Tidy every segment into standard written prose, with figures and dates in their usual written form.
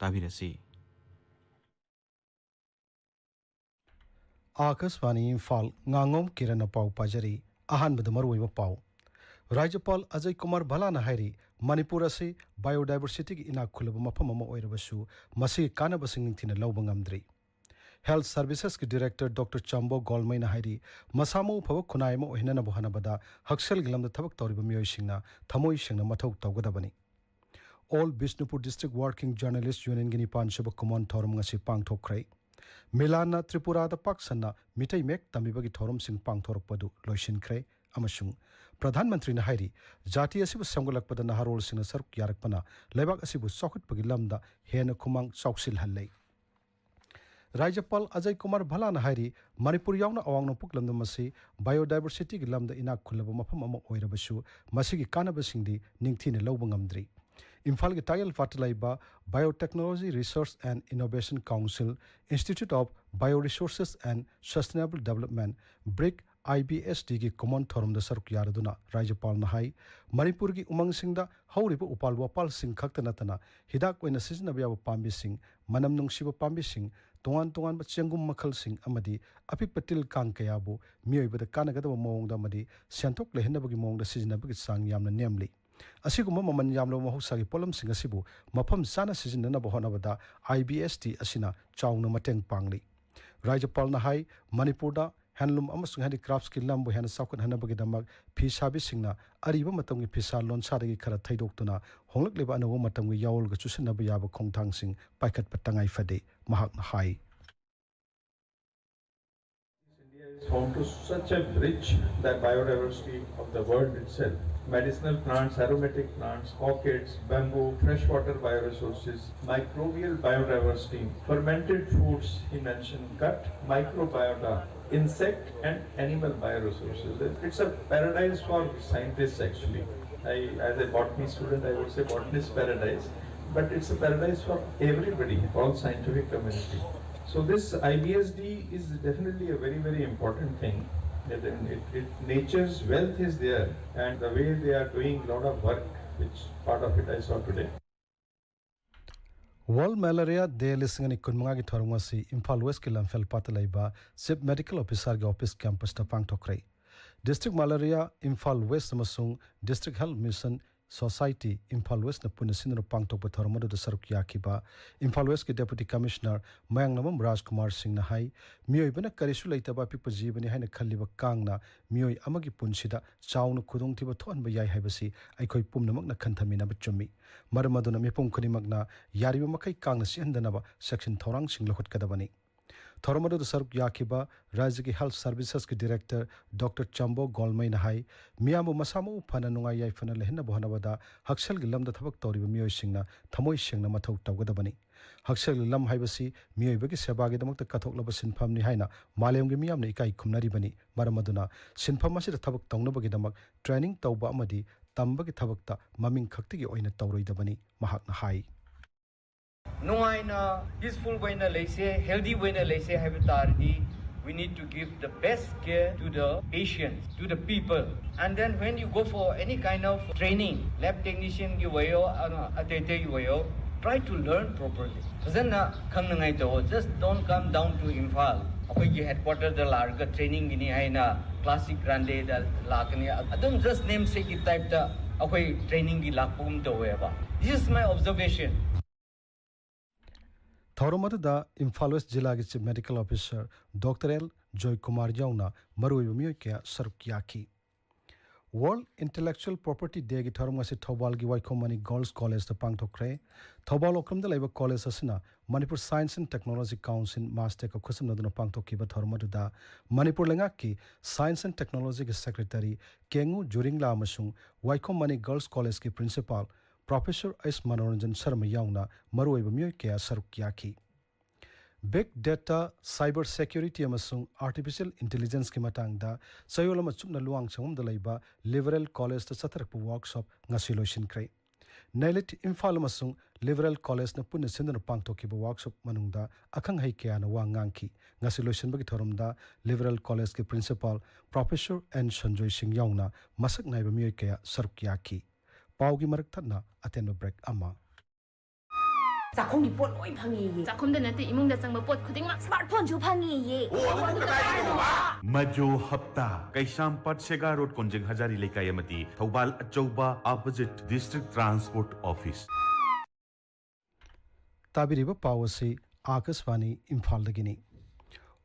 ताबिरसी Akashvani Imphal Ngangom Kiran पाव पाजरी अहानबद मरुइबा पाव राज्यपाल अजय कुमार भलाना हाइरी मणिपुर असी बायोडाइवर्सिटी की इनाक खुलब मफम अमा ओइरबसु मसी कानबसिंग निंथिना लौब ngamdri हेल्थ सर्विसेस की डायरेक्टर डॉक्टर चंबो गोलमैना हाइरी मसामु फब खुनाय म ओहिना न बहनबदा हक्सल गिलमद थबक तौरिब मियोइसिंगना थमोइ सिंगना मथौ तौगदबनी All Bishnupur District Working Journalists Union की निपान शुभ कुमन थौरम ngasi पांगथोखरै मिलाना त्रिपुरा दा पाक्सना मिठै मेक तमिबगी थौरम सिंह पांगथोरकपदु लोइसिनख्रै अमसुंग प्रधानमंत्री न हाइरी जाति असिबु संगलकपदा नहारोल सिंह सरक यारकपना लेबाक असिबु सौखुटपगी लमदा हेन खुमांग चौकसिल हल्लै राज्यपाल अजय कुमार भलाना हाइरी मणिपुर यावना अवांग नोपुक लमदम मसी बायोडाइवर्सिटी की लमदा इनाक खुलब मफम अमा ओइरबसु मसिगी कानबसिंगदी निंगथिने लौब ngamdri Imphal की टाइल फाटलाइबा biotechnology research and innovation council institute of bioresources and sustainable development BRIC IBSD की कॉमन थॉरम द सरक यारदुना राज्यपाल नहाई मणिपुर की उमंग सिंगदा हौरिब उपाल वापाल सिंग खक्त नतना हिदाक ओइना सिजनब याब पाम्बि सिंग मनम नुंगसिब पाम्बि सिंग तोंगान तोंगान चेंगुम मखल सिंग अमदी अपिक पतिल कांग कयाबु मियोइबद कानगदब मोंगदा अमदी सेंथोक लेहनबगी मोंगदा सिजनबगी सांग यामना नेमली असिगुम ममन यामलो महौसागी पोलमसिंग असिबु मफम चाना सिजननब होनबदा IBSD असिना चाउना मटेंग पांगली राज्यपाल नहाई मणिपुरदा हैंडलूम अमसुंग हैंडीक्राफ्ट्स की लंबु हेन साउखत हनबगीदमक फी साबिसिंगना अरिबा मतंगी फिसा लोनसादगी खरा थैदोक्तुना होंगलकलेबा अनोबो मतंगी यावलग चुसनब याब खोंगथांगसिंग पाइखत पतंगाई फदे महाक हाई is home to such a rich biodiversity of the world itself. Medicinal plants, aromatic plants, orchids, bamboo, freshwater bioresources, microbial biodiversity, fermented foods, he mentioned, gut microbiota, insect and animal bioresources. It's a paradise for scientists actually. As a botany student, I would say botanist paradise, but it's a paradise for everybody, all scientific community. So this IBSD is definitely a very, very important thing. Nature's wealth is there, and the way they are doing a lot of work, which part of it I saw today. World Malaria Day listening kunmanga ki thorongasi Imphal West ki lamfel patalaiba Chief Medical Officer ki office campus ta pangthokrai District Malaria Imphal West amasung District Health Mission Society Imphal West na punasinro pangthokpa thoromadu da saruk yakiba Imphal West ki Deputy Commissioner Mayangnamam Rajkumar Singh na hai miyoi bana karisu leitaba pikpa jibani haina khalliba kangna miyoi amagi punsida chauna khudong thiba thonba yai haibasi aikhoi pumnamak na khanthamina ba chummi maramaduna mipum khunimakna yariba makai kangna sihandanaba section thorang sing lokhot kadabani थौरमदु सरक याखिबा राज्य की health services की director doctor चंबो गोलमई नहाई मियामु मसामु फना नुंगाई याइफना लेहन बहनबदा हक्सल गी lambda थबक तौरिब मियोय सिंगना थमोय सिंगना मथौ तौगदबनी हक्सल lump हाइबसी मियोयबगी सेबागी दमक कथोकलब सिनफमनि हाइना मालेमगी मियामने इकाई खुमनरिबनी मरमदुना सिनफम असिदा थबक तौनबगी दमक training तौबा अमदी तंबगी थबकता ममिंग खक्तिगी ओइना तौरोइदबनी महाकना high Nungaina peaceful way na leise, healthy way na leise habitardi. We need to give the best care to the patients, to the people. And then when you go for any kind of training, lab technician ki wayo, atete ki wayo, try to learn properly. Then khang nangai to just don't come down to Imphal. Akoi ki headquarter da larga training gini hai na classic grande da lakani. Adum just namesake ki type da akoi training ki lakpum to weba. This is my observation. थौरमददा Imphal west जिला के chief medical officer doctor L Joy Kumar याउना मरुइब मियोय के सरक याखी world intellectual property day की थौरमसी थौबाल की वाइखोमनी गर्ल्स कॉलेज द पांगथोखरे थौबाल ओक्रमदा लेबा कॉलेज असना Manipur science and technology council master का खुसमनदुना पांगथोखिबा थौरमदुदा मणिपुर लेंगा की साइंस एंड टेक्नोलॉजी के सेक्रेटरी केंगु जुरिंगला अमसुंग वाइखोमनी गर्ल्स कॉलेज की principal professor S Manoranjan Sharma याउना मरुइब मियोय के सरक याखी Big data, cyber security amasung artificial intelligence ki matangda sayolama chupna luang changum dalaiba liberal college ta satrakpu workshop ngasi loisin krai Nailit Imphal amasung liberal college na punna sindana pangthoki ba workshop manungda akhang hai kya na wangangki ngasi loisin bagi thorumda liberal college ki principal professor N Sanjoy Singh yauna masak naiba miyoy kya saruk yaki paugi marak thadna atenba break ama ꯆꯥꯛꯈꯨꯝꯒꯤ ꯄꯣꯠ ꯂꯣꯏ ꯐꯪꯉꯦꯌꯦ ꯆꯥꯛꯈꯨꯝꯗ ꯅꯠꯇꯦ ꯏꯃꯨꯡꯗ ꯆꯪꯕ ꯄꯣꯠ ꯈꯨꯗꯤꯡꯃꯛ ꯁ꯭ꯃꯥꯔꯠꯐꯣꯟꯁꯨ ꯐꯪꯉꯦꯌꯦ Majo Hapta Kaishampat Sega Road Konjeng Hazari Lekai Amati Thobal Achouba opposite District Transport Office. Tabiriba Pawasi Akaswani Imphal Dagini.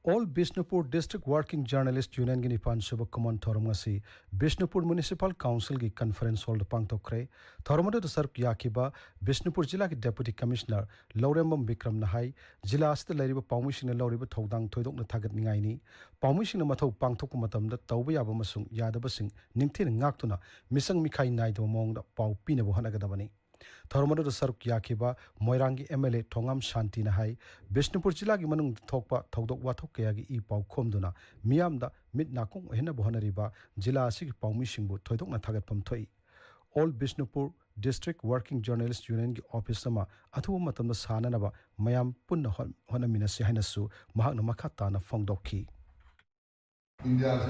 All Bishnupur District Working Journalist Union Gini Pansuba Common Thoromasi, Bishnupur Municipal Council Gi Conference Hall Pangtokre, Thoromado Sark Yakiba, Bishnupur Jilla Deputy Commissioner, Laurembam Bikram Nahai, Jilla Asta Lariba Paumishin Lauriba Todang Toidok Natagat Ningaini, Paumishin Mato Pangtokumatam, the Taubayabamasung, Yadabasing, Nintin Naktuna, Misang Mikai Night among the Pau Pina Bohanagadabani. Thoromado Saruk Yakiba, Moirangi MLA Tongam Shanti Nahai, Bishnupur Jilagi Manung Tokpa, Todok Watokayagi E Pau Komduna, Miamda, Mid Nakung Hena Bohanariba, Jilla Sik Pau Mishingbu, Toidok Natagat Pamtoi. All Bishnupur District Working Journalist Union Office Sama, Atu Matam Sananaba, Mayam Punna Honamina Sihanasu, Mahana Makatana Fongdoki. India is a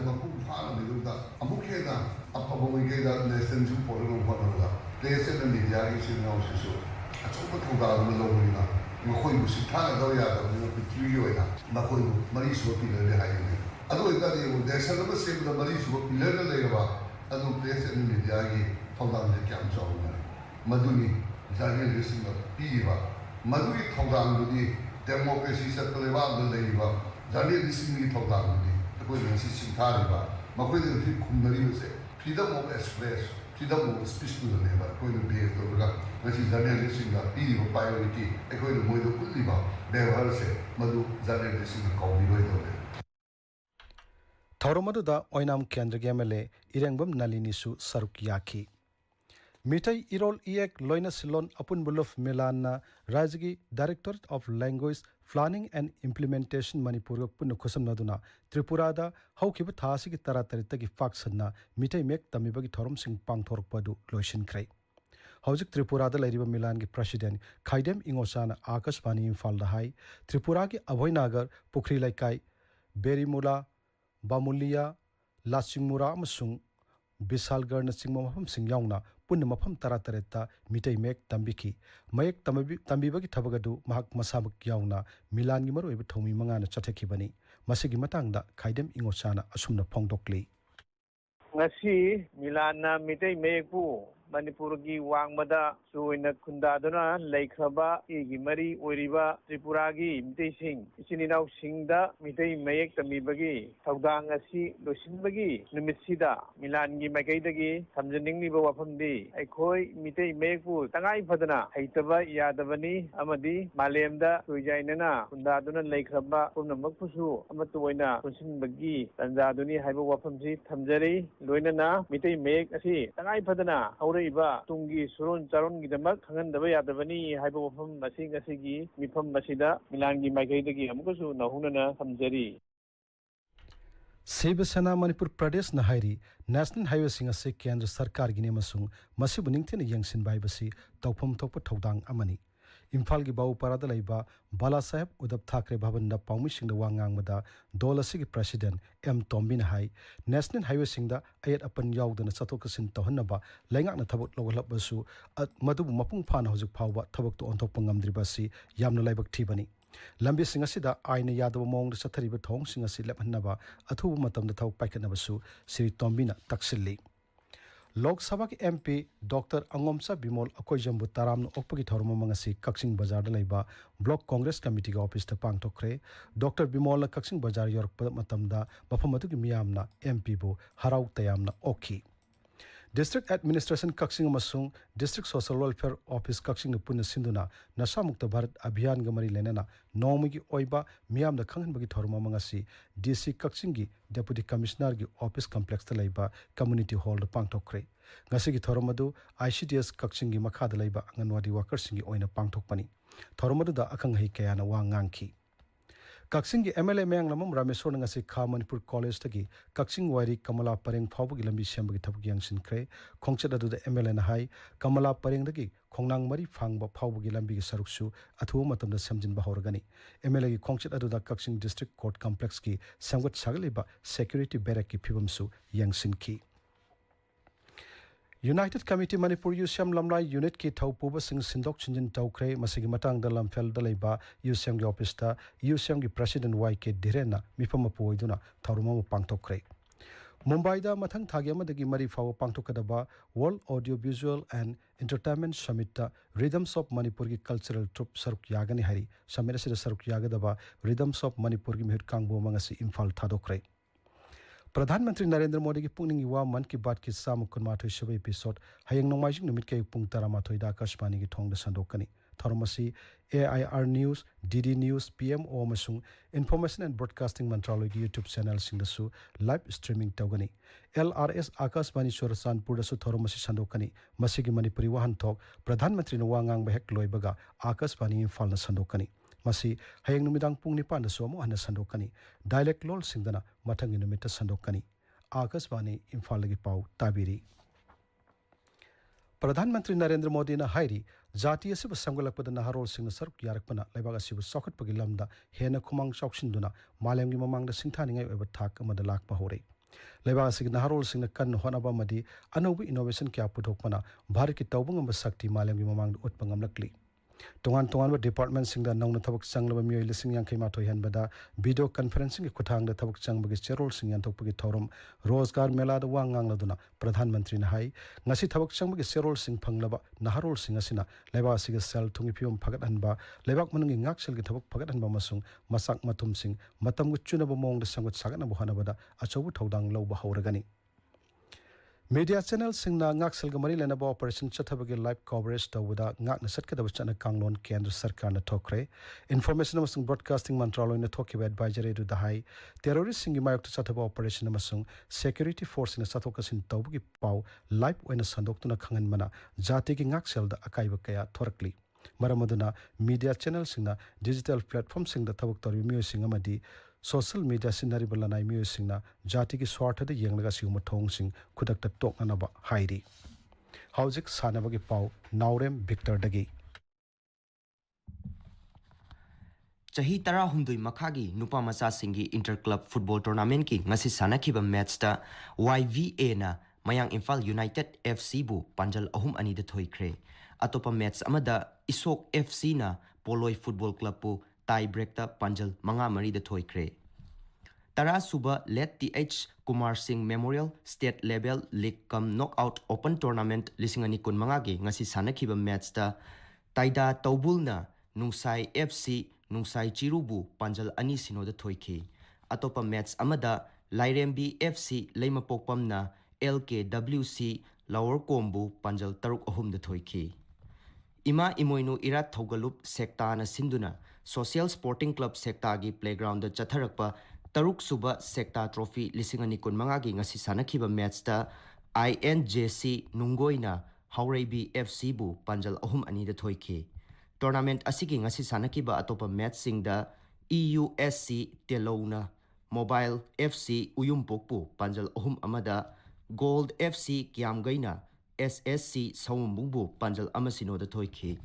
Amukeda, Apamukeda, less than 2 political Place in the media is in our social. A Topa Lorina, Mahoy Sitana Doria, Picuya, Mahoy, Maris will be the high. Although there's a number of the Maris will be learned later, and no place in the media, Tongan the camps of Maduni, Zaniel listening of Piva, Maduri Tongan to the democracy settled around the Leva, Zaniel listening to Tongan, the Queen Sissi Taliba, Mahoy Kumari say, freedom of express. Freedom of speech to the neighbor, going to be a program, which is Daniel Lissing, a P of priority, a going to Modo Kuliba, never say, Madu Daniel Lissing, a copy. Thoromadu da Oinam Kendragamele, Irangbam Nalinisu Sarukyaki. Mitai Irol Iek Loina Silon Apun Buluf Milana, Rajagi, Director of Language, Planning and Implementation Manipuri Punukosam Naduna, Tripurada, Haukiba Tasiki Taratarita Faxana, Mitai Mek Tamibagi Thorum Sing Pang Torpadu, Loishin Cray. Haujik Tripurada Lariba Milan President, Kaidem Ingosana, Akashpani Imphal Dahai, Tripuragi Avoynagar, Pukri Laikai, Berimula, Bamulia, Lasingmura Masung, Bisalgar Nasingmaham Singyauna, Punamapam Taratareta, Mitai Mek Tambiki, Mayek Tambibagi Tabagadu, Mahak Masabak Yauna, Milan Gimaru Tomi Mangana Chatekibani, Masigi Matanga, Kaidem Ingosana, Asumna Pongdokli. Ngasi Milana Mitai Meku, Manipuri Wangmada, Suina Kundadona, Laikaba, Igimari, Uriba, Tripuragi, Mitai Sing, Isinau Singda, Mitai Mayek Tamibagi, Taudangasi, Lusinbagi, Numisida, Milangi Magaidagi, Tamjaning Wapandi, Ekoi, Mitai Meku, Tangai Padana, Haitaba, Yadavani, Amadi, Malemda, Sujainana, Kundadona, Laikaba, Unamakusu, Amatuina, Kusinbagi, Tanzaduni, Haiba Wapamsi, Tamjari, Luinana, Mitai Mek, Asi, Tangai Padana, Iba, Tungi, Surun, Charon, Gidamak, Hangan, the way at the Vani, Hypofum, Masing, Asigi, Mipam Masida, Milangi, Magaidagi, Amukasu, Nahunana, Hamjari. Sebasana Manipur Pradesh Nahiri, National Highway Singer Sik Kendra Sarkar Ginemasung, Masibuningtin Yangsin Bibasi, Topum Topa Todang Amani. Imphal gi Bau Parada Laiba, Bala Sahib Udab Thakre Bhavan Paumishing the Wangang Mada, Dola Sigi President M. Tombin Hai, National Highway Singda, Ayat Apan Yaw than a Satokasin Tohanaba, Langak Natabut Logalabasu, at Madu Mapung Pan Hosu Pawa, Tabak to Ontopangam Dribasi, Yamna Laibak Tibani. Lambi Singasida, Aina Yadam among the Satariba Tong Singasi Lepanaba, Atu Matam the Tau Pakanabasu, Siri Tombina, Taxili. Lok Sabha के MP Dr. Angomsa Bimol Akoijambu Taram Opagi Thorma Mangasi Kaksing Bazar Laiba Block Congress Committee Office the Pang Tokre Dr. Bimol Kaksing Bazar York Matamda Bapamatu Miamna MP Bo Harau Tayamna Oki District Administration Kaksing Masung District Social Welfare Office Kaksing Puna Sinduna Nasamukta Bharat Abhiyan Gamari Lenana Nomigi Oiba Miam the Kangan Bagi Thorma Mangasi DC Kaksingi Deputy Commissioner gi Office Complex the Laiba Community Hall the Pangtokre Ngasigi Thoromadu ICDS Kaksingi Makada Laiba Anganwadi Workers Singi Oina Pangtokpani Thoromadu da Akanghi Kayana Wanganki Kaksingi MLA Mayang Lamam Ramesor Ngasi Kha Manipur College Tagi Kaksing Wari Kamala Pareng Phawgi Lambi Sembagi Thapgi Yangshin Kre Khongchat adu the MLA na hai Kamala Pareng Dagi Khongnang Mari Phangba Phawgi Lambi gi Saruksu Athu Matam da Samjin Bahorgani MLA gi Khongchat adu da Kaksing District Court Complex ki Samgat Sagaliba Security Barrack ki Phibamsu Yangshin ki United Committee Manipur USM Lamlai Unit ki thau puba sing sindok chinjin tawkre masigi matang da lamphel da leiba USM gi office ta USM gi president YK Dhirena mifama poiduna tharuma pangtokre Mumbai da mathang thagi amadagi mari fawa pangtokadaba World Audio Visual and Entertainment Summit ta Rhythms of Manipur gi cultural troupe saruk yagani hari samira sida saruk yagadaba Rhythms of Manipur gi mihut kangbo mangasi Imphal thadokre प्रधानमंत्री नरेंद्र मोदी की पुंगनिंग युवा मन की बात की साम कुनमाथोई सबे episode हयंग नोंमाइजिंग निमित के पुंग तरामाथोई दा आकाशवाणी की थोंग द संदोकनी थरमसी AIR news DD news PMO मसुंग इन्फॉर्मेशन एंड ब्रॉडकास्टिंग मंत्रालय की यूट्यूब चैनल सिंगदसु लाइव स्ट्रीमिंग तौगनी LRS आकाशवाणी सोरसानपुर दसु थरमसी संदोकनी मसी की मणिपुरी वाहन थोक प्रधानमंत्री न वांगांग बहेक लोइबगा आकाशवाणी इम्फाल न संदोकनी मसी हयंग नुमिदांग पुंग निपान दसु अमु हन संदोकनी डायलेक्ट लोल सिंगदना मथंग नुमित संदोकनी आकाशवाणी इम्फाल की पाउ ताबिरी प्रधानमंत्री नरेंद्र मोदी ने हाइरी जाति असिब संगलकपद नहरोल सिंह सरुक यारकपना लेबाग असिब सौखटपगी लमदा हेन खुमांग चौक्सिनदुना मालेमगी ममांगदा सिंथानिंगै ओइबा थाक अमदा लाकपा हौरे लेबाग असिग नहरोल सिंह कन्न होनाबा मदी अनौबी इनोवेशन क्या पुथोकपना भारत की तौबंगम शक्ति मालेमगी ममांगदा उत्पंगमलकली तोंगान तोंगान डिपार्टमेंट सिंह दा नौना थबक चंगलबा मियोय लिसिंग यांखै माथोय हनबदा वीडियो कॉन्फ्रेंसिंग की खुथांग दा थबक चंगबगी चेरोल सिंह यांथोकपगी थौरम रोजगार मेला दा वांगांगलदुना प्रधानमंत्री न हाई ngasi थबक चंगबगी चेरोल सिंह फंगलबा नहरोल सिंह असिना लेबा असिग सेल थुंगी फियम फगत हनबा लेबाक मनंगी ngaksil की थबक फगत हनबा मसुंग मसाक मथुम सिंह मतम गु चुनबा मोंग दा संगत सागना बहनबदा अचौबु थौदांग लौबा हौरगनी मीडिया चैनल सिंगना ngaksil ga mari lenaba operation chathabagi live coverage tawda ngakna satkadaba chana kanglon kendra sarkar na thokre information amasung broadcasting mantraloy na thokiba advisory du dahai terrorist singi mayok chathaba operation amasung security force na sathokasin tawgi pau live oina sandoktuna khangan mana jati gi ngaksil da akaiba kaya thorakli maramaduna media channel singna digital platform singda thabuk tori myo singa madi social media sinari balanai myo singna jati ki swart da yenglaga siuma thong sing khudak ta tokna ba hairi haujik sanabagi pau Naorem Victor dagi Chahi tara humdui makhagi nupa masa singi inter club football tournament ki ngasi sanakiba match ta YVA na mayang Imphal United FC bu panjal ahum ani da thoikre atopa match amada Isok FC na Poloi football club bu tie break ta panjal manga mari da thoikre tara suba let TH Kumar Singh Memorial State Level League cum knockout open tournament lisingani kun manga ge ngasi sanakiba match ta taida tawbul na Nungsai FC Nungsai Chirubu panjal ani sino da thoiki atopa match amada Lairembi FC Leimapokpam na LKWC Lower Kombu panjal taruk ahum da thoiki Ima imoinu irat thogalup sekta na sinduna Social Sporting Club sekta gi playground da chatharakpa taruk suba sekta trophy lisingani kun manga gi ngasi sanakiba match ta INJC Nungoina Haureibi FC bu panjal ahum ani da thoiki tournament asigi ngasi sanakiba atopa match singda EUSC Telona Mobile FC Uyumpokpu panjal ahum amada Gold FC Kiamgaina SSC Sawumbungbu panjal amasino da thoiki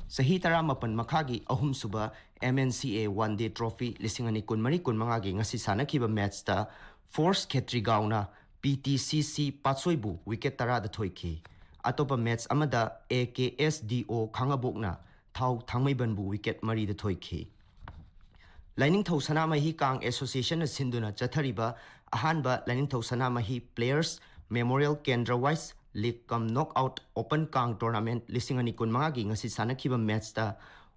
Sahi tara mapan makhagi ahum suba MNCA one day trophy lisingani kun mari kun manga gi ngasi sanakiba match ta Force Khetrigauna PTCC Patsoibu wicket tara da thoiki atopa match amada AKSDO Khangabokna Thau Thangmaibanbu wicket mari da thoiki Lining Thau Sanamahi Kang Association na sinduna chathariba ahanba Lining Thau Sanamahi Players Memorial Kendra Wise League cum knockout open kang tournament lisingani kun manga gi ngasi sanakiba match ta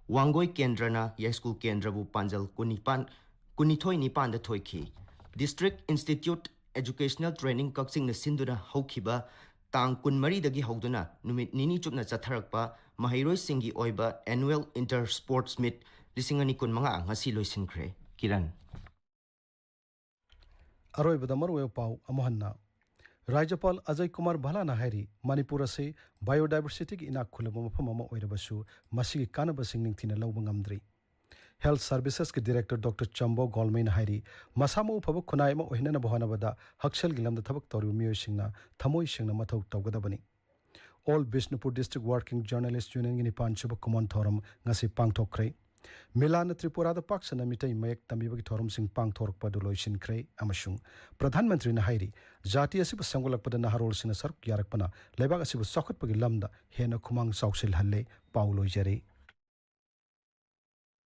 Wangoi Kendra na High School Kendra bu panjal kunithoi nipan da thoiki District Institute Educational Training Kaksing na sinduna haukiba tang kun mari dagi hauduna numit nini chupna chatharakpa mahairoi singi oiba annual inter sports meet lisingani kun manga ngasi loisinkhre Kiran aroi badamar we pau amohanna Rajapal Ajay Kumar Bhala na hairi Manipur ase biodiversity ki ina khulaba mafam ama oirabasu masigi kanaba singning thina lawba ngamdri Health Services ki Director Dr. Chambo Golmain hairi masamo phaba khunai ma ohina na bahana bada hakshal gilam da thabak tori miyo singna thamoi singna mathau tawgadabani All Bishnupur District Working Journalist Union ni panchuba common thoram ngasi pangthokre मिलान त्रिपुरा द पाक्सना मिटै मयक तंबिबगी थोरमसिंग पांगथोरकपदु लोइसिनख्रे अमसुंग प्रधानमंत्री न हाइरि जाति असिबु संगलकपद नहारोलसिंग सरक यारकपना लेबाग असिबु सखतपगी लमदा हेन खुमांग साउसिल हल्ले पाउ लोइजरे